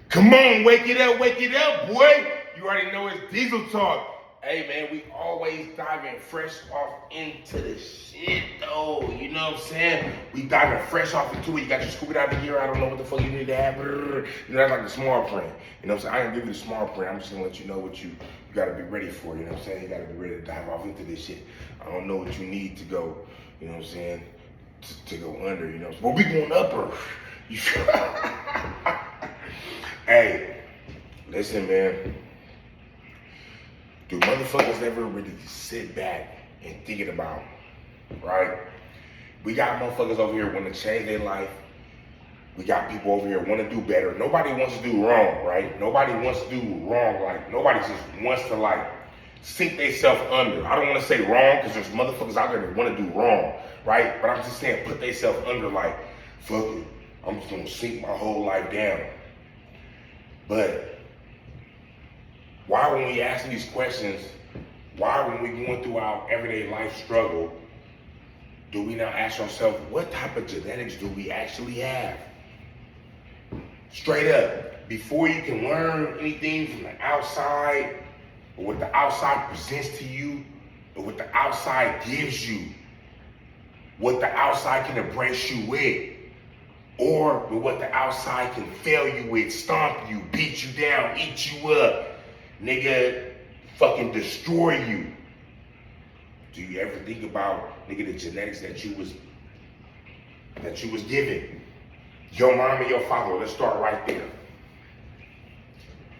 Come on, wake it up, boy. You already know it's Diesel Talk. Hey, man, we always diving fresh off into the shit, though. You know what I'm saying? We diving fresh off into it. You got your scuba diving gear. I don't know what the fuck you need to have. You know, that's like the small print. You know what I'm saying? I ain't give you the small print. I'm just going to let you know what you got to be ready for. You know what I'm saying? You got to be ready to dive off into this shit. I don't know what you need to go, you know what I'm saying, to go under, you know what I'm saying? But we going upper. You feel Hey, listen, man. Do motherfuckers ever really sit back and thinking about, right? We got motherfuckers over here want to change their life. We got people over here want to do better. Nobody wants to do wrong, right? Nobody wants to do wrong. Like, nobody just wants to, like, sink themselves under. I don't want to say wrong because there's motherfuckers out there that want to do wrong, right? But I'm just saying put themselves under, like, fuck it. I'm just going to sink my whole life down. But why, when we asking these questions, why, when we going through our everyday life struggle, do we now ask ourselves, what type of genetics do we actually have? Straight up, before you can learn anything from the outside, or what the outside presents to you, or what the outside gives you, what the outside can embrace you with, or what the outside can fail you with, stomp you, beat you down, eat you up, nigga, fucking destroy you. Do you ever think about, nigga, the genetics that you was given? Your mom and your father, let's start right there.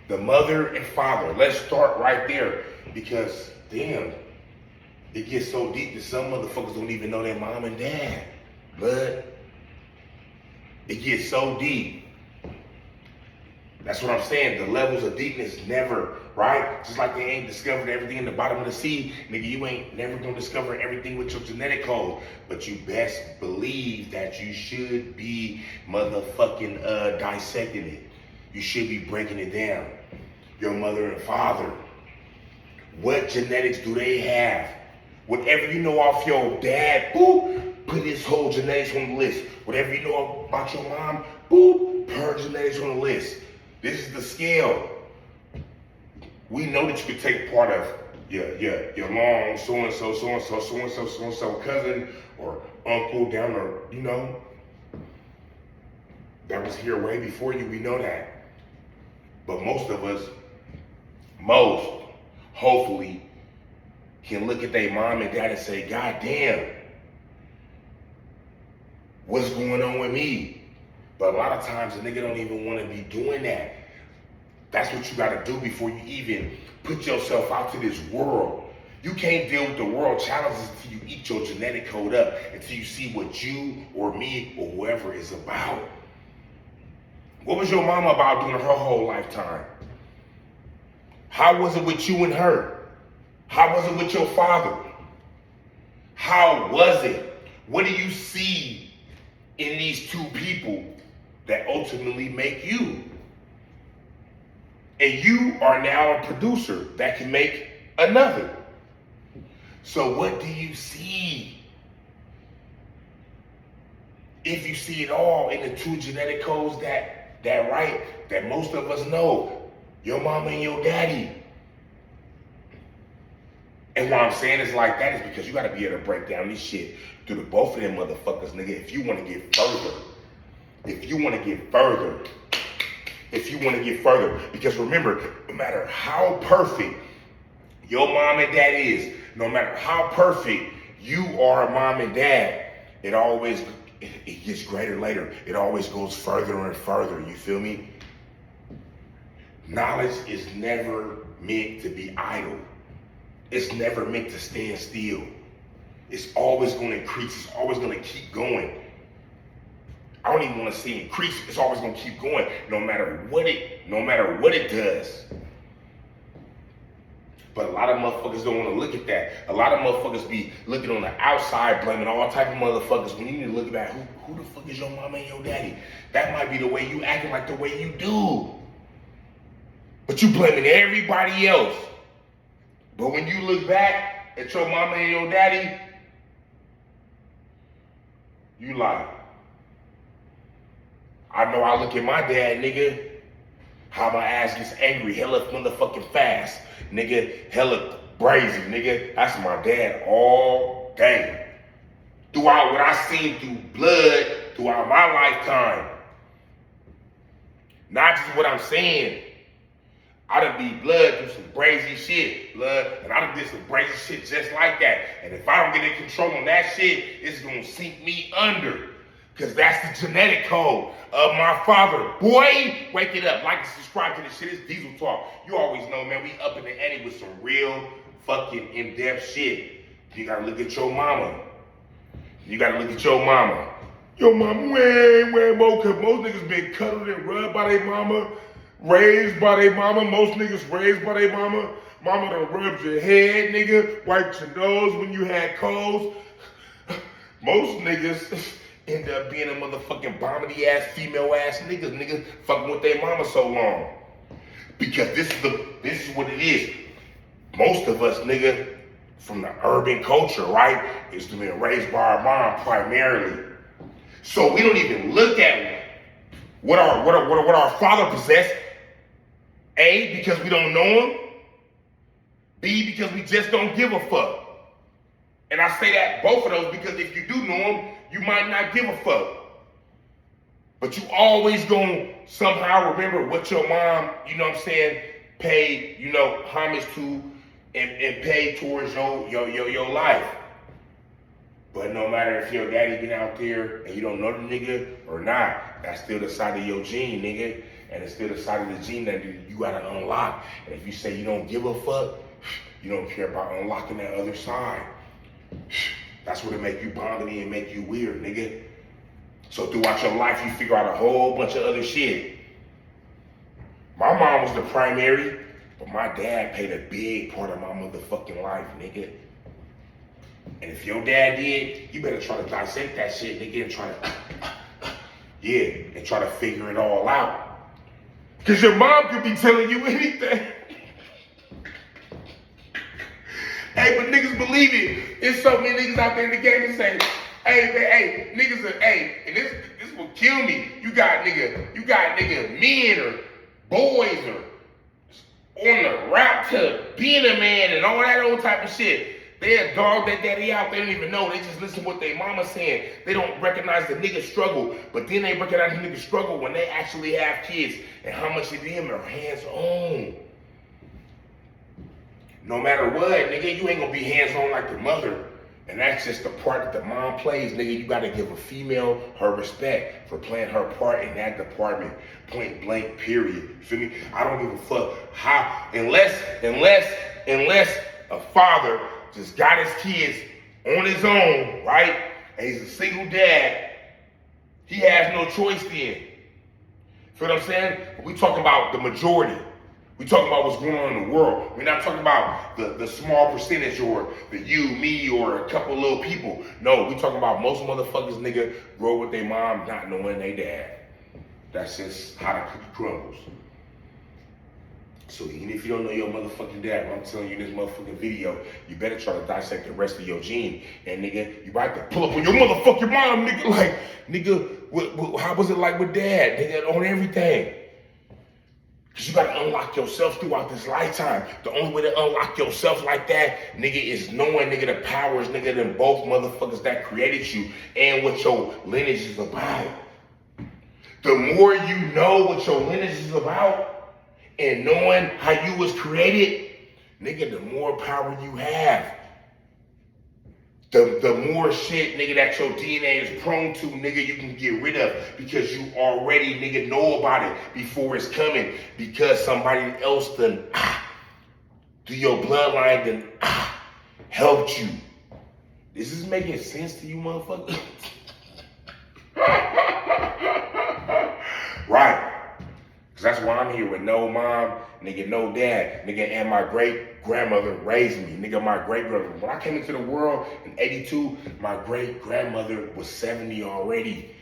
The mother and father, let's start right there. Because, damn, it gets so deep that some motherfuckers don't even know their mom and dad. But it gets so deep. That's what I'm saying. The levels of deepness never, right? Just like they ain't discovered everything in the bottom of the sea, nigga, you ain't never gonna discover everything with your genetic code. But you best believe that you should be motherfucking dissecting it. You should be breaking it down. Your mother and father, what genetics do they have? Whatever you know off your dad, boop, put his whole genetics on the list. Whatever you know about your mom, boop, put her genetics on the list. This is the scale. We know that you can take part of your long so-and-so cousin or uncle down the, you know, that was here way before you. We know that. But most of us, hopefully, can look at their mom and dad and say, God damn, what's going on with me? But a lot of times a nigga don't even want to be doing that. That's what you gotta do before you even put yourself out to this world. You can't deal with the world challenges until you eat your genetic code up, until you see what you or me or whoever is about. What was your mama about during her whole lifetime? How was it with you and her? How was it with your father? How was it? What do you see in these two people that ultimately make you? And you are now a producer that can make another. So what do you see? If you see it all in the two genetic codes that most of us know, your mama and your daddy. And why I'm saying it's like that is because you gotta be able to break down this shit through the both of them motherfuckers, nigga, if you wanna get further. Because remember, no matter how perfect your mom and dad is, no matter how perfect you are a mom and dad, it gets greater later. It always goes further and further, you feel me? Knowledge is never meant to be idle. It's never meant to stand still. It's always gonna increase, it's always gonna keep going. I don't even want to see increase. It's always gonna keep going, no matter what it does. But a lot of motherfuckers don't want to look at that. A lot of motherfuckers be looking on the outside, blaming all type of motherfuckers. When you need to look at who the fuck is your mama and your daddy? That might be the way you acting like the way you do. But you blaming everybody else. But when you look back at your mama and your daddy, you like, I know I look at my dad, nigga. How my ass gets angry, hella motherfucking fast. Nigga, hella brazy, nigga. That's my dad all day. Throughout what I seen through blood, throughout my lifetime. Not just what I'm saying. I done be blood through some brazy shit, blood, and I done did some brazy shit just like that. And if I don't get in control on that shit, it's gonna sink me under. Cause that's the genetic code of my father. Boy, wake it up. Like and subscribe to this shit. It's Diesel Talk. You always know, man, we up in the ante with some real fucking in-depth shit. You gotta look at your mama. You gotta look at your mama. Your mama way more, cause most niggas been cuddled and rubbed by their mama. Raised by their mama, most niggas raised by their mama. Mama done rubbed your head, nigga, wiped your nose when you had colds. Most niggas end up being a motherfucking bombity ass, female ass niggas fucking with their mama so long. Because this is what it is. Most of us, nigga, from the urban culture, right, is being raised by our mom primarily. So we don't even look at what our father possessed. A, because we don't know him. B, because we just don't give a fuck. And I say that, both of those, because if you do know him, you might not give a fuck. But you always gonna somehow remember what your mom, you know what I'm saying, paid, you know, homage to and paid towards your life. But no matter if your daddy been out there and you don't know the nigga or not, that's still the side of your gene, nigga. And it's still the side of the gene that you gotta unlock. And if you say you don't give a fuck, you don't care about unlocking that other side. That's what it make you boundary and make you weird, nigga. So throughout your life, you figure out a whole bunch of other shit. My mom was the primary, but my dad played a big part of my motherfucking life, nigga. And if your dad did, you better try to dissect that shit, nigga, and try to figure it all out. Cause your mom could be telling you anything. Hey, but niggas believe it. There's so many niggas out there in the game that say, hey, man, hey, niggas are, hey, and this will kill me. You got nigga men or boys or on the route to being a man and all that old type of shit. They'll dog that daddy out. They don't even know. They just listen to what their mama saying. They don't recognize the nigga struggle. But then they recognize the nigga struggle when they actually have kids and how much of them are hands-on. No matter what, nigga, you ain't gonna be hands-on like the mother. And that's just the part that the mom plays, nigga. You gotta give a female her respect for playing her part in that department. Point blank, period. You feel me? I don't give a fuck how, unless a father just got his kids on his own, right? And he's a single dad. He has no choice then. Feel what I'm saying? We talking about the majority. We talking about what's going on in the world. We're not talking about the small percentage or the you, me, or a couple little people. No, we talking about most motherfuckers, nigga, grow with their mom not knowing their dad. That's just how the cookie crumbles. So even if you don't know your motherfucking dad, what I'm telling you in this motherfucking video, you better try to dissect the rest of your gene. And nigga, you might have to pull up on your motherfucking mom, nigga, like, nigga, how was it like with dad, nigga, on everything? Because you gotta unlock yourself throughout this lifetime. The only way to unlock yourself like that, nigga, is knowing, nigga, the powers, nigga, than both motherfuckers that created you and what your lineage is about. The more you know what your lineage is about, and knowing how you was created, nigga, the more power you have. The more shit, nigga, that your DNA is prone to, nigga, you can get rid of because you already, nigga, know about it before it's coming because somebody else done, through your bloodline done, helped you. This is making sense to you, motherfucker? Right. Cause that's why I'm here with no mom, nigga, no dad, nigga, and my great grandmother raised me, nigga, my great grandmother. When I came into the world in '82, my great grandmother was 70 already.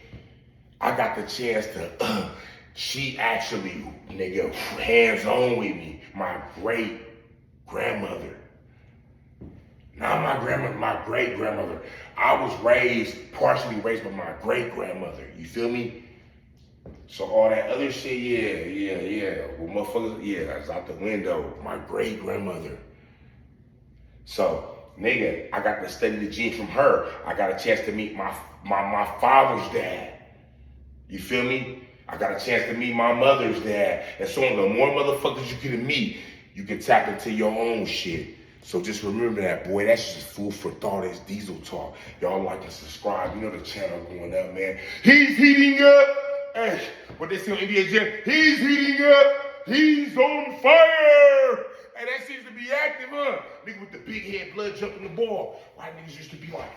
I got the chance to, she actually, nigga, hands on with me, my great grandmother. Not my grandmother, my great grandmother. I was partially raised by my great grandmother. You feel me? So all that other shit, yeah. Well, motherfuckers, yeah, that's out the window. My great grandmother. So, nigga, I got to study the gene from her. I got a chance to meet my father's dad. You feel me? I got a chance to meet my mother's dad. And so on, the more motherfuckers you can meet, you can tap into your own shit. So just remember that, boy. That's just food for thought. It's Diesel Talk. Y'all like and subscribe. You know the channel going up, man. He's heating up. Hey, what they say on NBA Jam? He's heating up. He's on fire. Hey, that seems to be active, huh? Nigga with the big head, blood jumping the ball. Why niggas used to be like,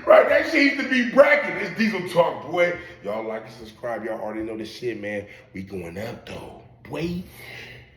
right, that shit used to be bracket. It's Diesel Talk, boy. Y'all like and subscribe. Y'all already know the shit, man. We going up, though. Boy.